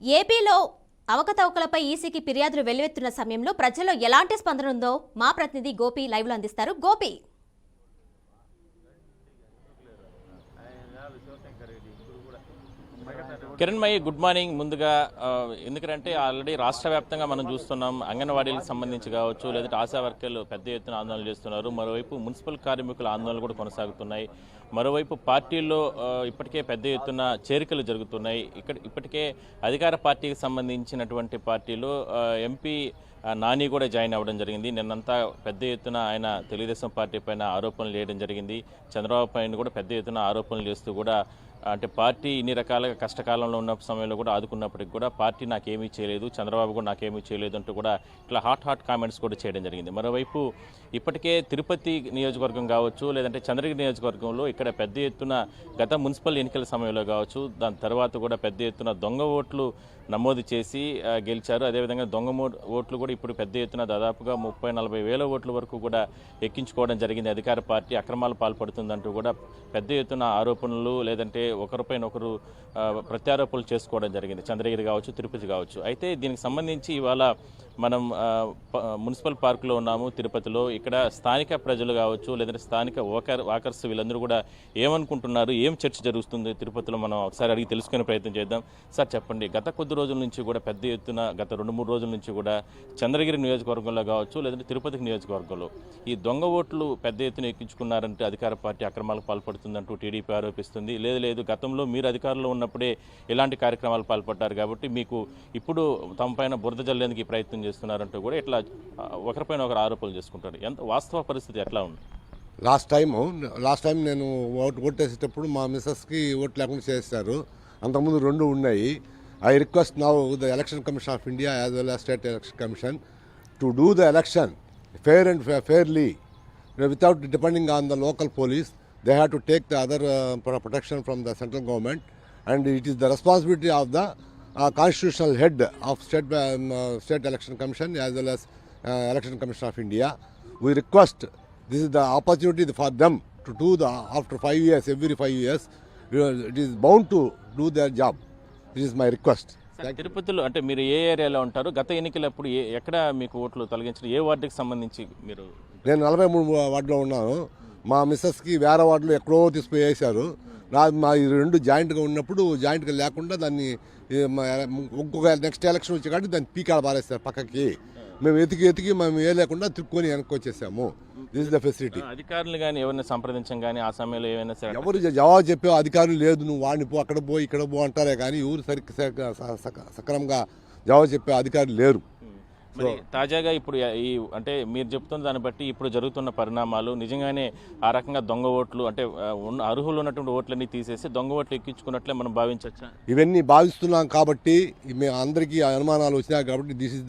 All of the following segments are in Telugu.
ఏపీలో అవకతవకలపై ఈసీకి ఫిర్యాదులు వెల్లువెత్తున్న సమయంలో ప్రజల్లో ఎలాంటి స్పందన ఉందో మా ప్రతినిధి గోపి లైవ్లో అందిస్తారు. Gopi, Kiranmayi, good morning. ముందుగా ఎందుకంటే ఆల్రెడీ రాష్ట్ర వ్యాప్తంగా మనం చూస్తున్నాం, అంగన్వాడీలకు సంబంధించి కావచ్చు, లేదంటే ఆశా వర్కర్లు పెద్ద ఎత్తున ఆందోళన చేస్తున్నారు. మరోవైపు మున్సిపల్ కార్మికుల ఆందోళనలు కూడా కొనసాగుతున్నాయి. మరోవైపు పార్టీల్లో ఇప్పటికే పెద్ద ఎత్తున చేరికలు జరుగుతున్నాయి. ఇప్పటికే అధికార పార్టీకి సంబంధించినటువంటి పార్టీలో ఎంపీ నాని కూడా జాయిన్ అవ్వడం జరిగింది. నిన్నంతా పెద్ద ఎత్తున ఆయన తెలుగుదేశం పార్టీ పైన ఆరోపణలు చేయడం జరిగింది. చంద్రబాబు పైన కూడా పెద్ద ఎత్తున ఆరోపణలు చేస్తూ కూడా, అంటే పార్టీ ఇన్ని రకాలుగా కష్టకాలంలో ఉన్న సమయంలో కూడా ఆదుకున్నప్పటికి కూడా పార్టీ నాకేమీ చేయలేదు, చంద్రబాబు కూడా నాకేమీ చేయలేదు అంటూ కూడా ఇట్లా హాట్ కామెంట్స్ కూడా చేయడం జరిగింది. మరోవైపు ఇప్పటికే తిరుపతి నియోజకవర్గం కావచ్చు, లేదంటే చంద్రగిరి నియోజకవర్గంలో ఇక్కడ పెద్ద ఎత్తున గత మున్సిపల్ ఎన్నికల సమయంలో కావచ్చు, దాని తర్వాత కూడా పెద్ద ఎత్తున దొంగ ఓట్లు నమోదు చేసి గెలిచారు. అదేవిధంగా దొంగ ఓట్లు కూడా ఇప్పుడు పెద్ద ఎత్తున దాదాపుగా 30-40 వేల ఓట్ల వరకు కూడా ఎక్కించుకోవడం జరిగింది. అధికార పార్టీ అక్రమాలు పాల్పడుతుందంటూ కూడా పెద్ద ఎత్తున ఆరోపణలు, లేదంటే ఒకరిపైన ఒకరు ప్రత్యారోపణలు చేసుకోవడం జరిగింది. చంద్రగిరి కావచ్చు, తిరుపతి కావచ్చు. అయితే దీనికి సంబంధించి ఇవాళ మనం మున్సిపల్ పార్కులో ఉన్నాము తిరుపతిలో. ఇక్కడ స్థానిక ప్రజలు కావచ్చు, లేదంటే స్థానిక వాకర్స్ వీళ్ళందరూ కూడా ఏమనుకుంటున్నారు, ఏం చర్చ జరుగుతుంది తిరుపతిలో, మనం ఒకసారి అడిగి తెలుసుకునే ప్రయత్నం చేద్దాం. సార్ చెప్పండి, గత కొద్ది రోజుల నుంచి కూడా పెద్ద ఎత్తున గత 2-3 రోజుల నుంచి కూడా చంద్రగిరి నియోజకవర్గంలో కావచ్చు, లేదంటే తిరుపతి నియోజకవర్గంలో ఈ దొంగ ఓట్లు పెద్ద ఎత్తున ఎక్కించుకున్నారంటే అధికార పార్టీ అక్రమాలకు పాల్పడుతుందంటూ టీడీపీ ఆరోపిస్తుంది. లేదు గతంలో మీరు అధికారంలో ఉన్నప్పుడే ఇలాంటి కార్యక్రమాలు పాల్పడ్డారు కాబట్టి మీకు ఇప్పుడు తమ పైన బురద జల్లేందుకు ప్రయత్నం చేస్తున్నారంటూ కూడా ఇట్లా ఒకరిపైన ఒకరు ఆరోపణలు చేసుకుంటారు. ఎంత వాస్తవ పరిస్థితి ఎట్లా ఉంది? లాస్ట్ టైం నేను ఓటేసేటప్పుడు మా మిస్సెస్కి ఓటు లేకుండా చేస్తారు. అంతకుముందు 2 ఉన్నాయి. I request now the election commission of India as well as state election commission to do the election fair and fairly without depending on the local police. They have to take the other protection from the central government, and it is the responsibility of the constitutional head of state election commission as well as election commission of India. We request, this is the opportunity for them to do the after 5 years, every 5 years it is bound to do their job. This is my request. తిరుపతిలో అంటే మీరు ఏ ఏరియాలో ఉంటారు? గత ఎన్నికలప్పుడు ఎక్కడ మీకు ఓట్లు తొలగించారు? ఏ వార్డుకి సంబంధించి మీరు? నేను 43 వార్డులో ఉన్నాను. మా మిస్సెస్కి వేరే వార్డులో ఎక్కడో తీసుకుపోయి వేశారు. మా ఈ 2 జాయింట్గా ఉన్నప్పుడు జాయింట్గా లేకుండా దాన్ని ఇంకొక నెక్స్ట్ ఎలక్షన్ వచ్చి కాబట్టి దాన్ని పీకాడ పారేస్తారు పక్కకి. మేము ఎతికి మేము ఏ లేకుండా తిరుక్కొని వెనక్కి వచ్చేసాము. This is the facility. అధికారులు కానీ ఎవరిని సంప్రదించం కానీ ఆ సమయంలో ఏమైనా సరే ఎవరు జవాబు చెప్పే అధికారులు లేదు, నువ్వు వాడిని పో, అక్కడ పో, ఇక్కడ పో అంటారే కానీ ఎవరు సక్రమంగా జవాబు చెప్పే అధికారులు లేరు. మరి తాజాగా ఇప్పుడు ఈ అంటే మీరు చెప్తున్న దాన్ని బట్టి ఇప్పుడు జరుగుతున్న పరిణామాలు నిజంగానే ఆ రకంగా దొంగ ఓట్లు అంటే అర్హులు ఉన్నటువంటి ఓట్లన్నీ తీసేసి దొంగ ఓట్లు ఎక్కించుకున్నట్లే మనం భావించవచ్చా? ఇవన్నీ భావిస్తున్నాం కాబట్టి మేము అందరికీ అనుమానాలు వచ్చినాయి కాబట్టి this is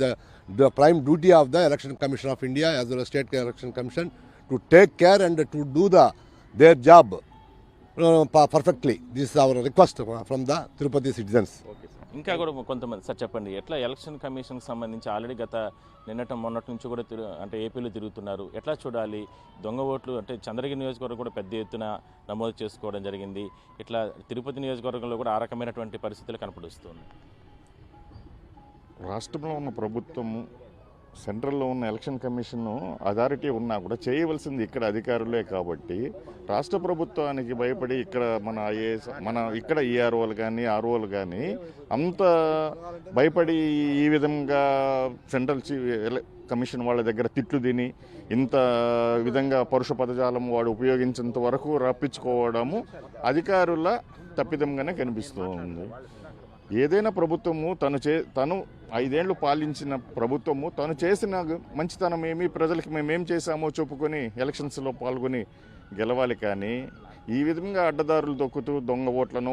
the prime duty of the election commission of India as well as state election commission to take care and to do their job perfectly. This is our request from the Tirupati citizens. ఇంకా కూడా కొంతమంది సార్ చెప్పండి, ఎట్లా ఎలక్షన్ కమిషన్కి సంబంధించి ఆల్రెడీ గత మొన్నటి నుంచి కూడా అంటే ఏపీలో తిరుగుతున్నారు, ఎట్లా చూడాలి? దొంగ ఓట్లు అంటే చంద్రగిరి నియోజకవర్గం కూడా పెద్ద ఎత్తున నమోదు చేసుకోవడం జరిగింది. ఇట్లా తిరుపతి నియోజకవర్గంలో కూడా ఆ రకమైనటువంటి పరిస్థితులు కనపడుస్తుంది. రాష్ట్రంలో ఉన్న ప్రభుత్వము, సెంట్రల్లో ఉన్న ఎలక్షన్ కమిషన్ అథారిటీ ఉన్నా కూడా చేయవలసింది ఇక్కడ అధికారులే కాబట్టి రాష్ట్ర ప్రభుత్వానికి భయపడి ఇక్కడ మన ఐఏఎస్ ఇక్కడ ఈఆర్ఓలు కానీ ఆర్ఓలు కానీ అంత భయపడి ఈ విధంగా సెంట్రల్ కమిషన్ వాళ్ళ దగ్గర తిట్లు తిని ఇంత విధంగా పరుష పదజాలం వాడు ఉపయోగించేంత వరకు రప్పించుకోవడము అధికారుల తప్పిదంగానే కనిపిస్తూ ఉంది. ఏదైనా ప్రభుత్వము తను 5 ఏళ్ళు పాలించిన ప్రభుత్వము తను చేసిన మంచితనం ఏమి, ప్రజలకి మేమేం చేశామో చెప్పుకొని ఎలక్షన్స్లో పాల్గొని గెలవాలి. కానీ ఈ విధంగా అడ్డదారులు దొక్కుతూ దొంగ ఓట్లను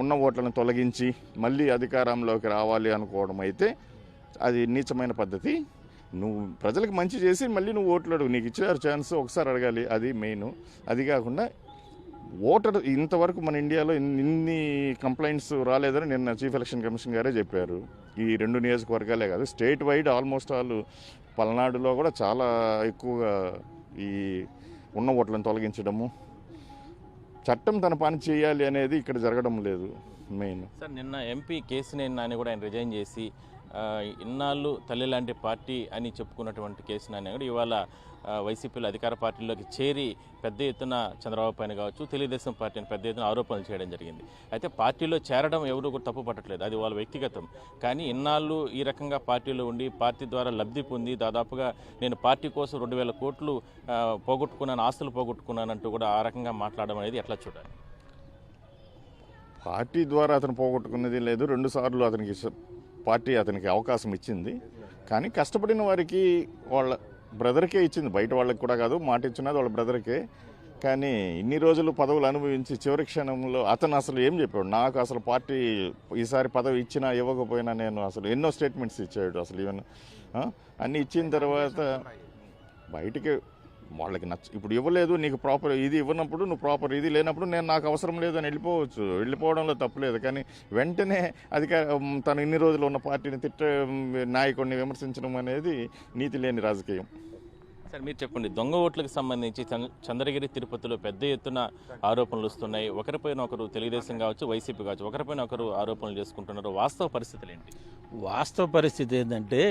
ఉన్న ఓట్లను తొలగించి మళ్ళీ అధికారంలోకి రావాలి అనుకోవడం అయితే అది నీచమైన పద్ధతి. నువ్వు ప్రజలకు మంచి చేసి మళ్ళీ నువ్వు ఓట్లు అడుగు, నీకు ఇచ్చారు ఛాన్స్, ఒకసారి అడగాలి, అది మెయిన్. అది కాకుండా ఓటర్ ఇంతవరకు మన ఇండియాలో ఇన్ని కంప్లైంట్స్ రాలేదని నిన్న చీఫ్ ఎలక్షన్ కమిషన్ గారే చెప్పారు. ఈ 2 నియోజకవర్గాలే కాదు, స్టేట్ వైడ్ ఆల్మోస్ట్ ఆల్ పల్నాడులో కూడా చాలా ఎక్కువగా ఈ ఉన్న ఓట్లను తొలగించడము, చట్టం తన పని చేయాలి అనేది ఇక్కడ జరగడం లేదు. మెయిన్. సార్ నిన్న ఎంపీ కేసినేని నాని కూడా ఆయన రిజైన్ చేసి ఇన్నాళ్ళు తల్లి లాంటి పార్టీ అని చెప్పుకున్నటువంటి కేసినేని కూడా ఇవాళ వైసీపీలో అధికార పార్టీలోకి చేరి పెద్ద ఎత్తున చంద్రబాబు పైన కావచ్చు తెలుగుదేశం పార్టీని పెద్ద ఎత్తున ఆరోపణలు చేయడం జరిగింది. అయితే పార్టీలో చేరడం ఎవరు కూడా తప్పు పట్టట్లేదు, అది వాళ్ళ వ్యక్తిగతం. కానీ ఇన్నాళ్ళు ఈ రకంగా పార్టీలో ఉండి పార్టీ ద్వారా లబ్ధి పొంది దాదాపుగా నేను పార్టీ కోసం 2,000 కోట్లు పోగొట్టుకున్నాను, ఆస్తులు పోగొట్టుకున్నానంటూ కూడా ఆ రకంగా మాట్లాడడం అనేది ఎట్లా చూడాలి? పార్టీ ద్వారా అతను పోగొట్టుకున్నది లేదు. 2 సార్లు అతనికి పార్టీ అతనికి అవకాశం ఇచ్చింది. కానీ కష్టపడిన వారికి వాళ్ళ బ్రదర్కే ఇచ్చింది, బయట వాళ్ళకి కూడా కాదు. మాట ఇచ్చినది వాళ్ళ బ్రదర్కే. కానీ ఇన్ని రోజులు పదవులు అనుభవించి చివరి క్షణంలో అతను అసలు ఏం చెప్పాడు, నాకు అసలు పార్టీ ఈసారి పదవి ఇచ్చినా ఇవ్వకపోయినా నేను అసలు ఎన్నో స్టేట్మెంట్స్ ఇచ్చాడు. అసలు ఈవెన్ అన్నీ ఇచ్చిన తర్వాత బయటికి వాళ్ళకి ఇప్పుడు ఇవ్వలేదు, నీకు ప్రాపర్ ఇది ఇవ్వనప్పుడు నువ్వు ప్రాపర్ ఇది లేనప్పుడు నాకు అవసరం లేదు అని వెళ్ళిపోవచ్చు. వెళ్ళిపోవడంలో తప్పులేదు. కానీ వెంటనే తను ఇన్ని రోజులు ఉన్న పార్టీని నాయకుడిని విమర్శించడం అనేది నీతి లేని రాజకీయం. సార్ మీరు చెప్పండి, దొంగ ఓట్లకు సంబంధించి చంద్రగిరి తిరుపతిలో పెద్ద ఎత్తున ఆరోపణలు వస్తున్నాయి. ఒకరిపైన ఒకరు తెలుగుదేశం కావచ్చు వైసీపీ కావచ్చు ఒకరిపైన ఒకరు ఆరోపణలు చేసుకుంటున్నారు. వాస్తవ పరిస్థితులు ఏంటి? వాస్తవ పరిస్థితి ఏంటంటే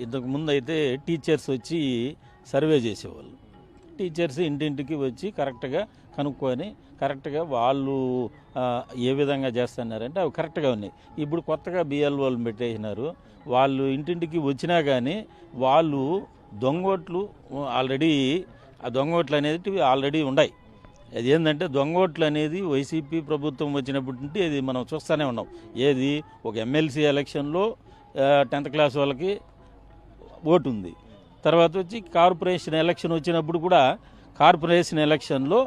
ఇంతకుముందు అయితే టీచర్స్ వచ్చి సర్వే చేసేవాళ్ళు. టీచర్స్ ఇంటింటికి వచ్చి కరెక్ట్గా కనుక్కొని కరెక్ట్గా వాళ్ళు ఏ విధంగా చేస్తున్నారంటే అవి కరెక్ట్గా ఉన్నాయి. ఇప్పుడు కొత్తగా బిఎల్ఓలు పెట్టేసినారు. వాళ్ళు ఇంటింటికి వచ్చినా కానీ వాళ్ళు దొంగోట్లు ఆల్రెడీ ఆ దొంగోట్లు అనేది ఆల్రెడీ ఉన్నాయి. అది ఏంటంటే దొంగోట్లు అనేది వైసీపీ ప్రభుత్వం వచ్చినప్పటి నుండి అది మనం చూస్తూనే ఉన్నాం. ఏది ఒక ఎమ్మెల్సీ ఎలక్షన్లో 10th క్లాస్ వాళ్ళకి ఓటు ఉంది. తర్వాత వచ్చి కార్పొరేషన్ ఎలక్షన్ వచ్చినప్పుడు కూడా కార్పొరేషన్ ఎలక్షన్లో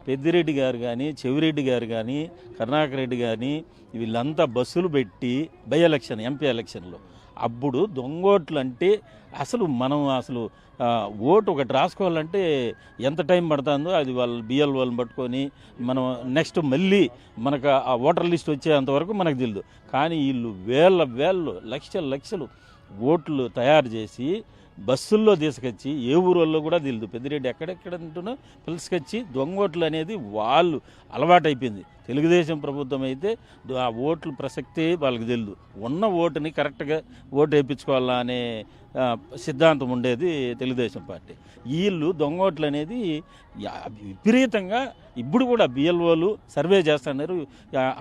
పెద్దిరెడ్డి గారు కానీ చెవిరెడ్డి గారు కానీ కరుణాకర్ రెడ్డి కానీ వీళ్ళంతా బస్సులు పెట్టి బై ఎలక్షన్ ఎంపీ ఎలక్షన్లో అప్పుడు దొంగోట్లు అంటే అసలు మనం అసలు ఓటు ఒకటి రాసుకోవాలంటే ఎంత టైం పడుతుందో అది వాళ్ళు బిఎల్ వాళ్ళని పట్టుకొని మనం నెక్స్ట్ మళ్ళీ మనకు ఆ ఓటర్ లిస్ట్ వచ్చేంతవరకు మనకు తెలియదు. కానీ వీళ్ళు వేళ్ళు లక్షలు ఓట్లు తయారు చేసి బస్సుల్లో తీసుకొచ్చి ఏ ఊరోళ్ళు కూడా తెలియదు. పెద్దిరెడ్డి ఎక్కడెక్కడ ఉంటున్నా పిలుచుకొచ్చి దొంగోట్లు అనేది వాళ్ళు అలవాటైపోయింది. తెలుగుదేశం ప్రభుత్వం అయితే ఆ ఓట్లు ప్రసక్తే వాళ్ళకి తెలియదు. ఉన్న ఓటుని కరెక్ట్గా ఓటు వేయించుకోవాలా అనే సిద్ధాంతం ఉండేది తెలుగుదేశం పార్టీ. వీళ్ళు దొంగోట్లు అనేది విపరీతంగా ఇప్పుడు కూడా బిఎల్ఓలు సర్వే చేస్తున్నారు.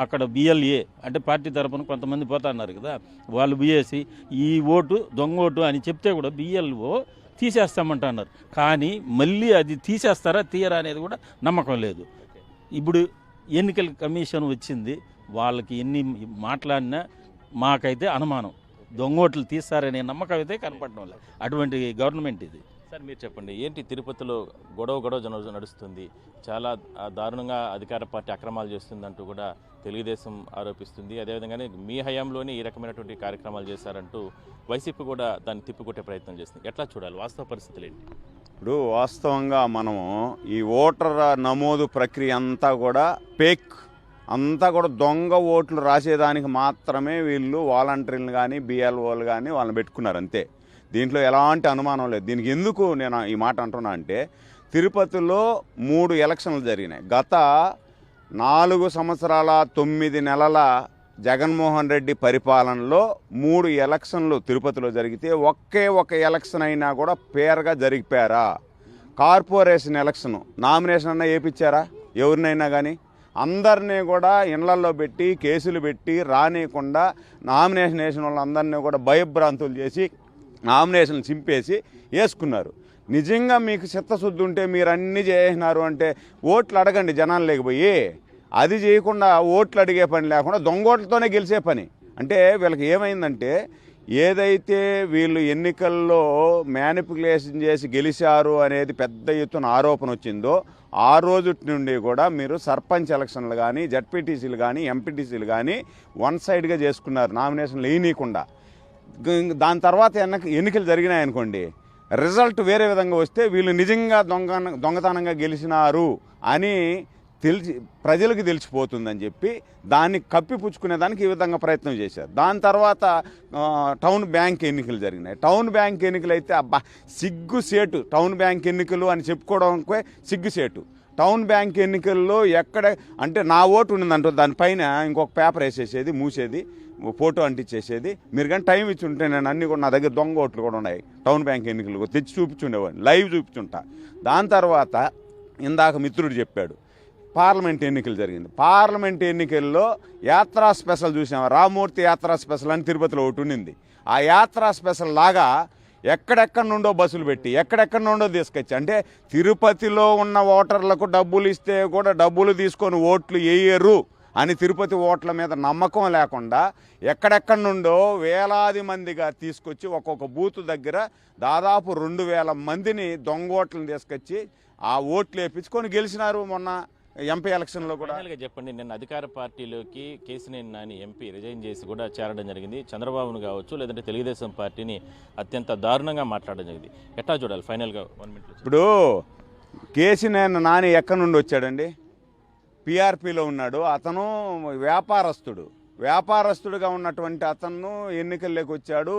అక్కడ బిఎల్ఏ అంటే పార్టీ తరఫున కొంతమంది పోతున్నారు కదా, వాళ్ళు బిఏసి ఈ ఓటు దొంగ ఓటు అని చెప్తే కూడా బిఎల్ఓ తీసేస్తామంటున్నారు. కానీ మళ్ళీ అది తీసేస్తారా తీయరా అనేది కూడా నమ్మకం లేదు. ఇప్పుడు ఎన్నికల కమిషన్ వచ్చింది, వాళ్ళకి ఎన్ని మాట్లాడినా మాకైతే అనుమానం దొంగోట్లు తీస్తారనే నమ్మకం అయితే కనపడడం లేదు. అటువంటి గవర్నమెంట్ ఇది. సార్ మీరు చెప్పండి, ఏంటి తిరుపతిలో గొడవ నడుస్తుంది, చాలా దారుణంగా అధికార పార్టీ అక్రమాలు చేస్తుందంటూ కూడా తెలుగుదేశం ఆరోపిస్తుంది. అదేవిధంగానే మీ హయాంలోనే ఈ రకమైనటువంటి కార్యక్రమాలు చేశారంటూ వైసీపీ కూడా దాన్ని తిప్పికొట్టే ప్రయత్నం చేస్తుంది. ఎట్లా చూడాలి, వాస్తవ పరిస్థితులు ఏంటి? ఇప్పుడు వాస్తవంగా మనము ఈ ఓటర్ నమోదు ప్రక్రియ అంతా కూడా ఫేక్, అంతా కూడా దొంగ ఓట్లు రాసేదానికి మాత్రమే వీళ్ళు వాలంటీర్లు కానీ బిఎల్ఓలు కానీ వాళ్ళని పెట్టుకున్నారు అంతే. దీంట్లో ఎలాంటి అనుమానం లేదు. దీనికి ఎందుకు నేను ఈ మాట అంటున్నా అంటే తిరుపతిలో 3 ఎలక్షన్లు జరిగినాయి. గత 4 సంవత్సరాల 9 నెలల జగన్మోహన్ రెడ్డి పరిపాలనలో 3 ఎలక్షన్లు తిరుపతిలో జరిగితే ఒకే ఒక ఎలక్షన్ అయినా కూడా పేరుగా జరిగిపోయారా? కార్పొరేషన్ ఎలక్షన్ నామినేషన్ అన్నా వేయించారా ఎవరినైనా కానీ? అందరినీ కూడా ఇళ్లల్లో పెట్టి కేసులు పెట్టి రానియకుండా నామినేషన్ వేసిన వాళ్ళందరినీ కూడా భయభ్రాంతులు చేసి నామినేషన్లు చింపేసి వేసుకున్నారు. నిజంగా మీకు చిత్తశుద్ధి ఉంటే మీరు అన్నీ చేసినారు అంటే ఓట్లు అడగండి జనాలు లేకపోయి. అది చేయకుండా ఓట్లు అడిగే పని లేకుండా దొంగోట్లతోనే గెలిచే పని. అంటే వీళ్ళకి ఏమైందంటే ఏదైతే వీళ్ళు ఎన్నికల్లో మ్యానిపులేషన్ చేసి గెలిచారు అనేది పెద్ద ఎత్తున ఆరోపణ వచ్చిందో ఆ రోజు నుండి కూడా మీరు సర్పంచ్ ఎలక్షన్లు కానీ జడ్పీటీసీలు కానీ ఎంపీటీసీలు కానీ వన్ సైడ్గా చేసుకున్నారు నామినేషన్లు వేయనీయకుండా. దాని తర్వాత ఎన్నికలు జరిగినాయనుకోండి, రిజల్ట్ వేరే విధంగా వస్తే వీళ్ళు నిజంగా దొంగతనంగా గెలిచినారు అని ప్రజలకు తెలిసిపోతుందని చెప్పి దాన్ని కప్పిపుచ్చుకునేదానికి ఈ విధంగా ప్రయత్నం చేశారు. దాని తర్వాత టౌన్ బ్యాంక్ ఎన్నికలు జరిగినాయి. టౌన్ బ్యాంక్ ఎన్నికలు అయితే అబ్బా సిగ్గుసేటు, టౌన్ బ్యాంక్ ఎన్నికలు అని చెప్పుకోవడానికి సిగ్గుసేటు. టౌన్ బ్యాంక్ ఎన్నికల్లో ఎక్కడ అంటే నా ఓటు ఉన్నదంటూ దానిపైన ఇంకొక పేపర్ వేసేసేది, మూసేది, ఫోటో అంటించేసేది. మీరు కానీ టైం ఇచ్చి ఉంటే నేను అన్నీ కూడా నా దగ్గర దొంగ ఓట్లు కూడా ఉన్నాయి టౌన్ బ్యాంక్ ఎన్నికలు తెచ్చి చూపించుండేవాడిని, లైవ్ చూపించుంటా. దాని తర్వాత ఇందాక మిత్రుడు చెప్పాడు పార్లమెంట్ ఎన్నికలు జరిగింది. పార్లమెంట్ ఎన్నికల్లో యాత్రా స్పెషల్ చూసాం, రామూర్తి యాత్రా స్పెషల్ అని తిరుపతిలో ఒకటి ఉండింది. ఆ యాత్రా స్పెషల్ లాగా ఎక్కడెక్కడి నుండో బస్సులు పెట్టి ఎక్కడెక్కడి నుండో తీసుకొచ్చి, అంటే తిరుపతిలో ఉన్న ఓటర్లకు డబ్బులు ఇస్తే కూడా డబ్బులు తీసుకొని ఓట్లు వేయరు అని తిరుపతి ఓట్ల మీద నమ్మకం లేకుండా ఎక్కడెక్కడి నుండో వేలాది మందిగా తీసుకొచ్చి ఒక్కొక్క బూత్ దగ్గర దాదాపు 2000 మందిని దొంగ ఓట్లను తీసుకొచ్చి ఆ ఓట్లు వేయించుకొని గెలిచినారు మొన్న ఎంపీ ఎలక్షన్లో కూడా. ఫైనల్గా చెప్పండి, నిన్న అధికార పార్టీలోకి కేసినేని నాని ఎంపీ రిజైన్ చేసి కూడా చేరడం జరిగింది. చంద్రబాబును కావచ్చు లేదంటే తెలుగుదేశం పార్టీని అత్యంత దారుణంగా మాట్లాడడం జరిగింది. ఎట్లా చూడాలి ఫైనల్గా 1 minute? ఇప్పుడు కేసినేని నాని ఎక్కడి నుండి వచ్చాడండి? పిఆర్పిలో ఉన్నాడు. అతను వ్యాపారస్తుడుగా ఉన్నటువంటి అతను ఎన్నికల్లోకి వచ్చాడు.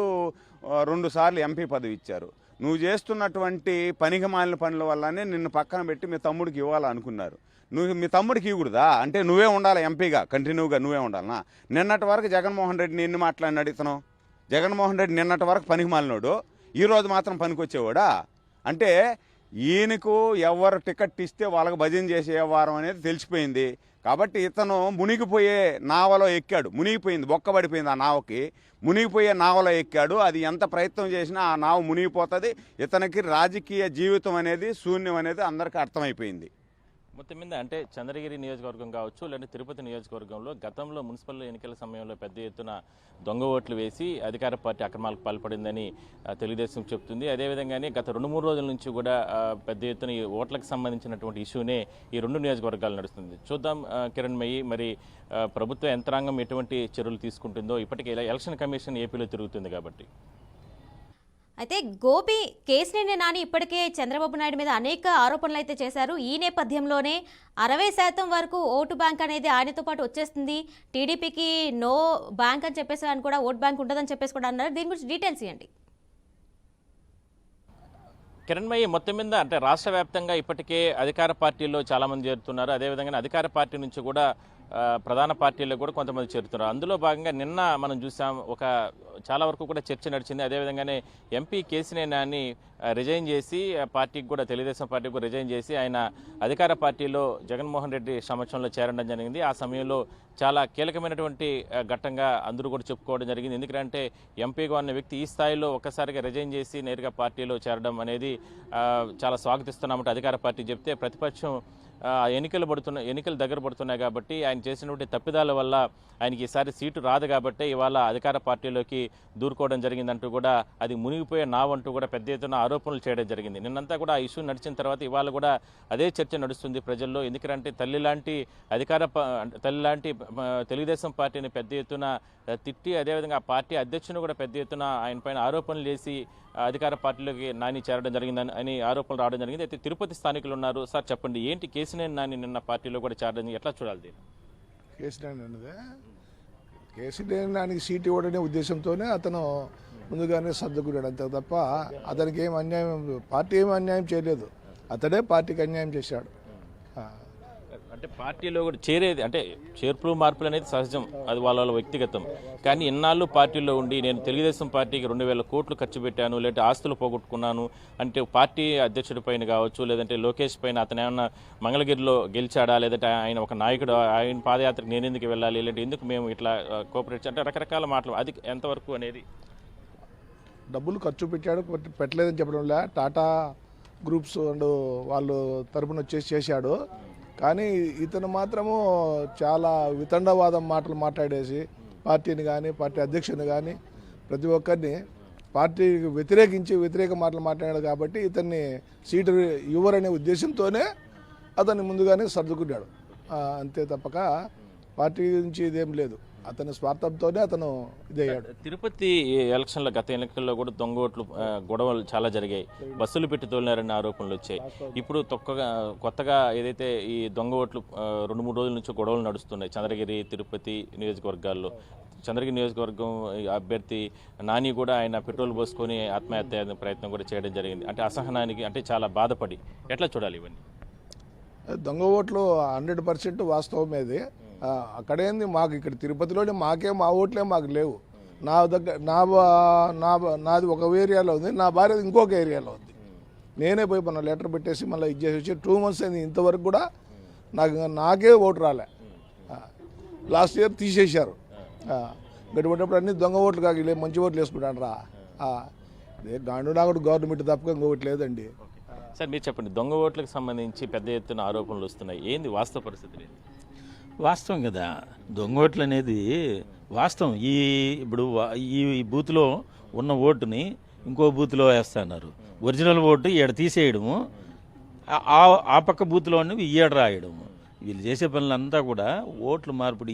2 సార్లు ఎంపీ పదవి ఇచ్చారు. నువ్వు చేస్తున్నటువంటి పనికి మాలిన పనుల వల్లనే నిన్ను పక్కన పెట్టి మీ తమ్ముడికి ఇవ్వాలనుకున్నారు. నువ్వు మీ తమ్ముడికి ఇవ్వకూడదా? అంటే నువ్వే ఉండాలి ఎంపీగా, కంటిన్యూగా నువ్వే ఉండాలనా? నిన్నటి వరకు జగన్మోహన్ రెడ్డిని ఎన్ని మాట్లాడినాడు ఇతను? జగన్మోహన్ రెడ్డి నిన్నటి వరకు పనికి మాలినోడు, ఈరోజు మాత్రం పనికొచ్చేవాడా? అంటే ఈయనకు ఎవరు టికెట్ ఇస్తే వాళ్ళకి భజన చేసే వ్యవహారం అనేది తెలిసిపోయింది. కాబట్టి ఇతను మునిగిపోయే నావలో ఎక్కాడు. మునిగిపోయింది, బొక్కబడిపోయింది. ఆ నావకి మునిగిపోయే నావలో ఎక్కాడు. అది ఎంత ప్రయత్నం చేసినా ఆ నావ మునిగిపోతుంది. ఇతనికి రాజకీయ జీవితం అనేది శూన్యం అనేది అందరికీ అర్థమైపోయింది. మొత్తం మీద అంటే చంద్రగిరి నియోజకవర్గం కావచ్చు లేదంటే తిరుపతి నియోజకవర్గంలో గతంలో మున్సిపల్ ఎన్నికల సమయంలో పెద్ద ఎత్తున దొంగ ఓట్లు వేసి అధికార పార్టీ అక్రమాలకు పాల్పడిందని తెలుగుదేశం చెప్తుంది. అదేవిధంగానే గత 2-3 రోజుల నుంచి కూడా పెద్ద ఎత్తున ఈ ఓట్లకు సంబంధించినటువంటి ఇష్యూనే ఈ 2 నియోజకవర్గాలు నడుస్తుంది. చూద్దాం కిరణ్మయి, మరి ప్రభుత్వ యంత్రాంగం ఎటువంటి చర్యలు తీసుకుంటుందో. ఇప్పటికే ఎలక్షన్ కమిషన్ ఏపీలో తిరుగుతుంది కాబట్టి. అయితే గోపి కేసినేని నాని ఇప్పటికే చంద్రబాబు నాయుడు మీద అనేక ఆరోపణలు అయితే చేశారు. ఈ నేపథ్యంలోనే 60% వరకు ఓటు బ్యాంక్ అనేది ఆయనతో పాటు వచ్చేస్తుంది, టీడీపీకి నో బ్యాంక్ అని చెప్పేసి ఆయన కూడా ఓట్ బ్యాంక్ ఉండదని చెప్పేసి కూడా అన్నారు. దీని గురించి డీటెయిల్స్ ఇవ్వండి. కిరణ్మయి, మొత్తం మీద అంటే రాష్ట్ర వ్యాప్తంగా ఇప్పటికే అధికార పార్టీల్లో చాలామంది చేరుతున్నారు. అదేవిధంగా అధికార పార్టీ నుంచి కూడా ప్రధాన పార్టీల్లో కూడా కొంతమంది చేరుతున్నారు. అందులో భాగంగా నిన్న మనం చూసాం, చాలా వరకు కూడా చర్చ నడిచింది. అదేవిధంగానే ఎంపీ కేసినేని నాని రిజైన్ చేసి పార్టీకి కూడా తెలుగుదేశం పార్టీకి కూడా రిజైన్ చేసి ఆయన అధికార పార్టీలో జగన్మోహన్ రెడ్డి సమక్షంలో చేరడం జరిగింది. ఆ సమయంలో చాలా కీలకమైనటువంటి ఘట్టంగా అందరూ కూడా చెప్పుకోవడం జరిగింది. ఎందుకంటే ఎంపీగా ఉన్న వ్యక్తి ఈ స్థాయిలో ఒక్కసారిగా రిజైన్ చేసి నేరుగా పార్టీలో చేరడం అనేది చాలా స్వాగతిస్తున్నామంటే అధికార పార్టీ చెప్తే, ప్రతిపక్షం ఎన్నికలు దగ్గర పడుతున్నాయి కాబట్టి ఆయన చేసినటువంటి తప్పిదాల వల్ల ఆయనకి ఈసారి సీటు రాదు కాబట్టి ఇవాళ అధికార పార్టీలోకి దూరుకోవడం జరిగిందంటూ కూడా అది మునిగిపోయే నావంటూ కూడా పెద్ద ఎత్తున ఆరోపణలు చేయడం జరిగింది. నిన్నంతా కూడా ఆ ఇష్యూ నడిచిన తర్వాత ఇవాళ కూడా అదే చర్చ నడుస్తుంది ప్రజల్లో. ఎందుకంటే తల్లి లాంటి తెలుగుదేశం పార్టీని పెద్ద ఎత్తున తిట్టి, అదేవిధంగా ఆ పార్టీ అధ్యక్షుని కూడా పెద్ద ఎత్తున ఆయన పైన ఆరోపణలు చేసి అధికార పార్టీలోకి నాని చేరడం జరిగిందని అని ఆరోపణలు రావడం జరిగింది. అయితే తిరుపతి స్థానికులు ఉన్నారు. సార్ చెప్పండి, ఏంటి కేసినేని నాని నిన్న పార్టీలో కూడా చేరడం ఎట్లా చూడాలి? కేసినేని నానికి సీట్ ఇవ్వడనే ఉద్దేశంతోనే అతను ముందుగానే సర్దుకున్నాడు, అంతే తప్ప అతనికి ఏం అన్యాయం, పార్టీ ఏమి అన్యాయం చేయలేదు, అతడే పార్టీకి అన్యాయం చేశాడు. అంటే పార్టీలో కూడా చేరేది అంటే చేర్పులు మార్పులు అనేది సహజం, అది వాళ్ళ వ్యక్తిగతం. కానీ ఇన్నాళ్ళు పార్టీలో ఉండి నేను తెలుగుదేశం పార్టీకి 2000 కోట్లు ఖర్చు పెట్టాను, లేదంటే ఆస్తులు పోగొట్టుకున్నాను అంటే పార్టీ అధ్యక్షుడి పైన కావచ్చు, లేదంటే లోకేష్ పైన అతను ఏమన్నా మంగళగిరిలో గెలిచాడా, లేదంటే ఆయన ఒక నాయకుడు, ఆయన పాదయాత్రకు నేను ఎందుకు వెళ్ళాలి, లేదంటే ఎందుకు మేము ఇట్లా కోఆపరేట్ అంటే రకరకాల మాటలు, అది ఎంతవరకు అనేది డబ్బులు ఖర్చు పెట్టాడు పెట్టలేదని చెప్పడంలే, టాటా గ్రూప్స్ అండ్ వాళ్ళు తరపున వచ్చేసి చేశాడు. కానీ ఇతను మాత్రము చాలా వితండవాదం మాటలు మాట్లాడేసి పార్టీని కానీ పార్టీ అధ్యక్షుని కానీ ప్రతి ఒక్కరిని పార్టీకి వ్యతిరేక మాటలు మాట్లాడాడు. కాబట్టి ఇతన్ని సీటు ఇవ్వరనే ఉద్దేశంతోనే అతన్ని ముందుగానే సర్దుకున్నాడు, అంతే తప్పక పార్టీ నుంచి ఇదేం లేదు. అతని స్వార్థంతోనే అతను ఇదయ్యాడు. తిరుపతి ఎలక్షన్లో గత ఎన్నికల్లో కూడా దొంగ ఓట్లు గొడవలు చాలా జరిగాయి, బస్సులు పెట్టి తోలినారని ఆరోపణలు వచ్చాయి. ఇప్పుడు కొత్తగా ఏదైతే ఈ దొంగ ఓట్లు 2-3 రోజుల నుంచి గొడవలు నడుస్తున్నాయి చంద్రగిరి తిరుపతి నియోజకవర్గాల్లో. చంద్రగిరి నియోజకవర్గం అభ్యర్థి నాని కూడా ఆయన పెట్రోల్ పోసుకొని ఆత్మహత్య ప్రయత్నం కూడా చేయడం జరిగింది. అంటే అసహనానికి అంటే చాలా బాధపడి ఎట్లా చూడాలి ఇవన్నీ? దొంగ ఓట్లు 100% వాస్తవమేది. అక్కడేంది మాకు ఇక్కడ తిరుపతిలోనే మా ఓట్లే మాకు లేవు. నా దగ్గర నాది ఒక ఏరియాలో ఉంది, నా భార్య ఇంకొక ఏరియాలో ఉంది. నేనే పోయి మన లెటర్ పెట్టేసి మళ్ళీ ఇచ్చేసి వచ్చి 2 months అయింది, ఇంతవరకు కూడా నాకే ఓటు రాలే. లాస్ట్ ఇయర్ తీసేశారు. గడిపేటప్పుడు అన్ని దొంగ ఓట్లు కాక మంచి ఓట్లు వేసుకుంటాను రా. గాండు నాకుడు గవర్నమెంట్ తప్పక ఇంకొకటి లేదండి. సార్ మీరు చెప్పండి, దొంగ ఓట్లకు సంబంధించి పెద్ద ఎత్తున ఆరోపణలు వస్తున్నాయి, ఏంది వాస్తవ పరిస్థితి? వాస్తవం కదా, దొంగ ఓట్లు అనేది వాస్తవం. ఇప్పుడు ఈ బూత్లో ఉన్న ఓటుని ఇంకో బూత్లో వేస్తున్నారు. ఒరిజినల్ ఓటు ఈడ తీసేయడము, ఆ పక్క బూత్లో ఈడ రాయడము. వీళ్ళు చేసే పనులంతా కూడా ఓట్లు మార్పిడి.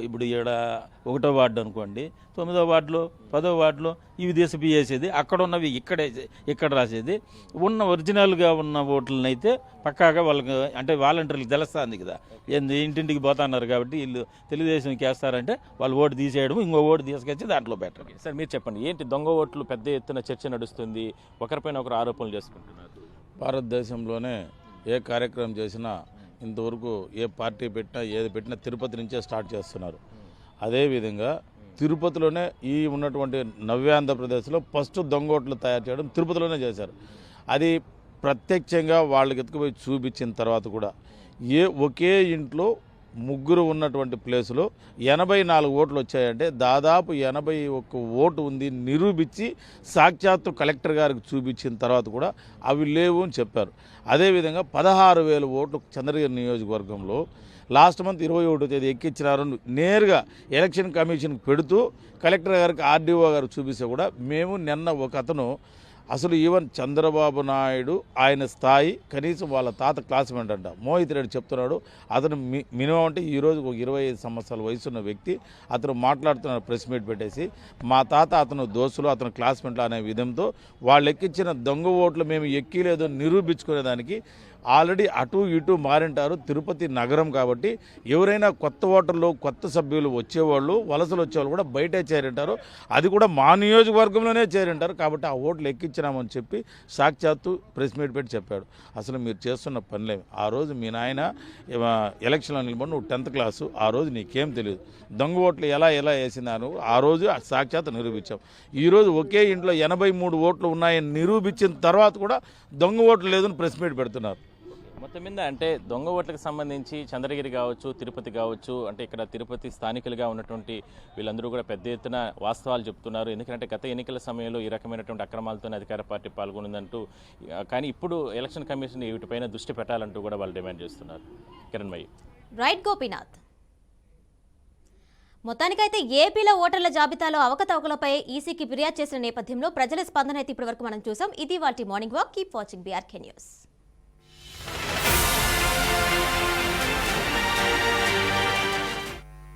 ఇప్పుడు ఈడ 1వ వార్డు అనుకోండి, 9వ వార్డులో 10వ వార్డులో ఇవి తీసిపి వేసేది, అక్కడ ఉన్నవి ఇక్కడ రాసేది. ఒరిజినల్గా ఉన్న ఓట్లను అయితే పక్కాగా వాళ్ళకి అంటే వాలంటీర్లకు తెలుస్తుంది కదా, ఇంటింటికి పోతున్నారు కాబట్టి వీళ్ళు తెలుగుదేశంకి వేస్తారంటే వాళ్ళు ఓటు తీసేయడం, ఇంకో ఓటు తీసుకొచ్చి దాంట్లో పెట్టడం. సార్ మీరు చెప్పండి, ఏంటి దొంగ ఓట్లు పెద్ద ఎత్తున చర్చ నడుస్తుంది, ఒకరిపైన ఒకరు ఆరోపణలు చేసుకుంటున్నారు? భారతదేశంలోనే ఏ కార్యక్రమం చేసినా ఇంతవరకు ఏ పార్టీ పెట్టినా ఏది పెట్టినా తిరుపతి నుంచే స్టార్ట్ చేస్తున్నారు. అదేవిధంగా తిరుపతిలోనే ఉన్నటువంటి నవ్యాంధ్రప్రదేశ్లో ఫస్ట్ దొంగోట్లు తయారు చేయడం తిరుపతిలోనే చేశారు. అది ప్రత్యక్షంగా వాళ్ళకి ఎత్తుకుపోయి చూపించిన తర్వాత కూడా ఒకే ఇంట్లో 3 ఉన్నటువంటి ప్లేసులో 84 ఓట్లు వచ్చాయంటే దాదాపు 81 ఓటు ఉంది నిరూపించి సాక్షాత్తు కలెక్టర్ గారికి చూపించిన తర్వాత కూడా అవి లేవు అని చెప్పారు. అదేవిధంగా 16,000 ఓట్లు చంద్రగిరి నియోజకవర్గంలో లాస్ట్ మంత్ 21వ తేదీ ఎక్కించినారు. నేరుగా ఎలక్షన్ కమిషన్కి పెడుతూ కలెక్టర్ గారికి ఆర్డీఓ గారికి చూపిస్తే కూడా మేము నిన్న ఒక అతను అసలు ఈవెన్ చంద్రబాబు నాయుడు ఆయన స్థాయి కనీసం వాళ్ళ తాత క్లాస్మేట్ అంట మోహిత్ రెడ్డి చెప్తున్నాడు. అతను మినిమం అంటే ఈరోజు ఒక 25 సంవత్సరాల వయసున్న వ్యక్తి అతను మాట్లాడుతున్న ప్రెస్ మీట్ పెట్టేసి మా తాత అతను దోస్తులు అతను క్లాస్మేట్లు అనే విధంతో వాళ్ళు ఎక్కించిన దొంగ ఓట్లు మేము ఎక్కిలేదు నిరూపించుకునేదానికి ఆల్రెడీ అటు ఇటు మారింటారు. తిరుపతి నగరం కాబట్టి ఎవరైనా కొత్త ఓటర్లు కొత్త సభ్యులు వచ్చేవాళ్ళు వలసలు వచ్చేవాళ్ళు కూడా బయటే చేరింటారు. అది కూడా మా నియోజకవర్గంలోనే చేరింటారు. కాబట్టి ఆ ఓట్లు ఎక్కించినామని చెప్పి సాక్షాత్తు ప్రెస్ మీట్ పెట్టి చెప్పాడు. అసలు మీరు చేస్తున్న పనులేమి? ఆ రోజు మీ నాయన ఎలక్షన్లో నిలబడి నువ్వు 10th క్లాసు, ఆ రోజు నీకేం తెలియదు. దొంగ ఓట్లు ఎలా వేసినాను ఆ రోజు సాక్షాత్తు నిరూపించాం. ఈరోజు ఒకే ఇంట్లో 83 ఓట్లు ఉన్నాయని నిరూపించిన తర్వాత కూడా దొంగ ఓట్లు లేదని ప్రెస్ మీట్ పెడుతున్నారు. మొత్తం మీద అంటే దొంగ ఓట్లకు సంబంధించి చంద్రగిరి కావచ్చు, తిరుపతి కావచ్చు, అంటే ఇక్కడ తిరుపతి స్థానికులుగా ఉన్నటువంటి వీళ్ళందరూ కూడా పెద్ద ఎత్తున వాస్తవాలు చెప్తున్నారు. ఎందుకంటే గత ఎన్నికల సమయంలో ఈ రకమైనటువంటి అక్రమాలతో అధికార పార్టీ పాల్గొనిందంటూ, కానీ ఇప్పుడు ఎలక్షన్ కమిషన్ వీటిపైన దృష్టి పెట్టాలంటూ కూడా వాళ్ళు డిమాండ్ చేస్తున్నారు. కిరణ్మయ్య. రైట్ గోపీనాథ్. మొత్తానికైతే ఏపీలో ఓటర్ల జాబితాలో అవకతవకలపై ఈసీకి ఫిర్యాదు చేసిన నేపథ్యంలో ప్రజల స్పందన అయితే ఇప్పటివరకు మనం చూసాం. ఇది వాటి morning walk. Keep watching BRK news.